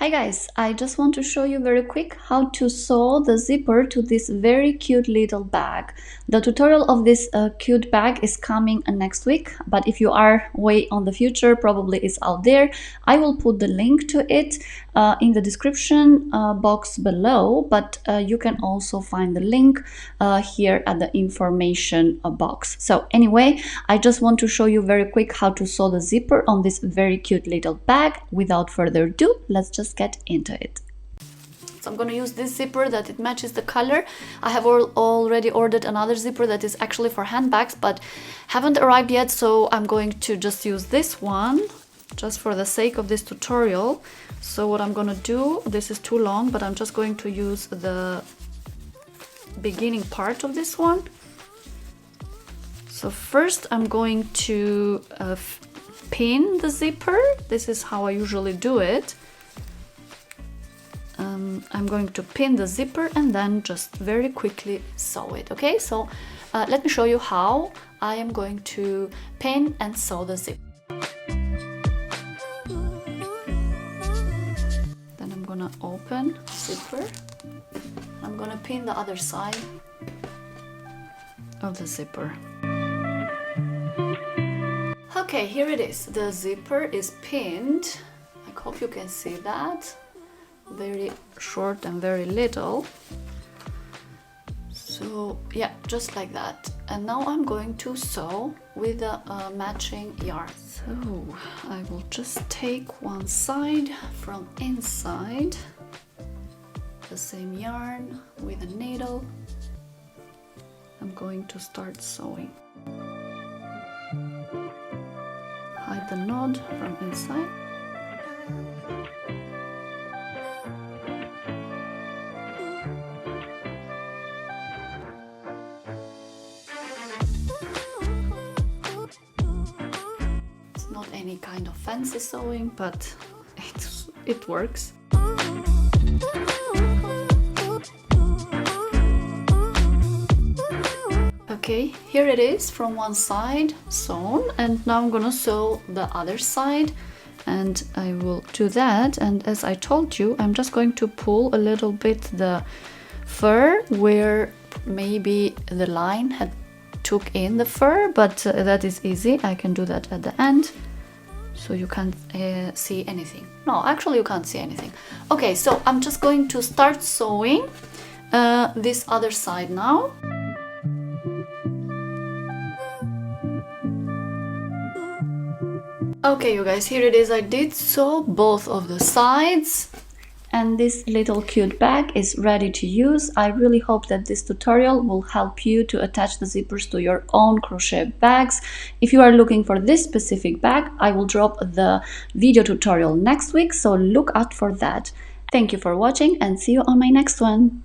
Hi guys, I just want to show you very quick how to sew the zipper to this very cute little bag. The tutorial of this cute bag is coming next week, but if you are way on the future, probably it's out there. I will put the link to it in the description box below, but you can also find the link here at the information box. So anyway, I just want to show you very quick how to sew the zipper on this very cute little bag. Without further ado, let's just get into it. So I'm going to use this zipper that it matches the color. I have already ordered another zipper that is actually for handbags, but haven't arrived yet, so I'm going to just use this one just for the sake of this tutorial. So what I'm going to do, this is too long, but I'm just going to use the beginning part of this one. So first I'm going to pin the zipper. This is how I usually do it. I'm going to pin the zipper and then just very quickly sew it. Okay, so let me show you how I am going to pin and sew the zipper. Then I'm gonna open the zipper. I'm gonna pin the other side of the zipper. Okay, here it is. The zipper is pinned. I hope you can see that. Very short and very little. So yeah, just like that. And now I'm going to sew with the matching yarn. So I will just take one side from inside, the same yarn with a needle. I'm going to start sewing. Hide the knot from inside. It's not any kind of fancy sewing, but it works. Okay, here it is from one side sewn, and now I'm gonna sew the other side, and I will do that. And as I told you, I'm just going to pull a little bit the fur where maybe the line had took in the fur, but that is easy. I can do that at the end, so you can't see anything. No, actually you can't see anything. Okay, so I'm just going to start sewing this other side now. Okay, you guys, here it is. I did sew both of the sides, and this little cute bag is ready to use. I really hope that this tutorial will help you to attach the zippers to your own crochet bags. If you are looking for this specific bag, I will drop the video tutorial next week, so look out for that. Thank you for watching and see you on my next one.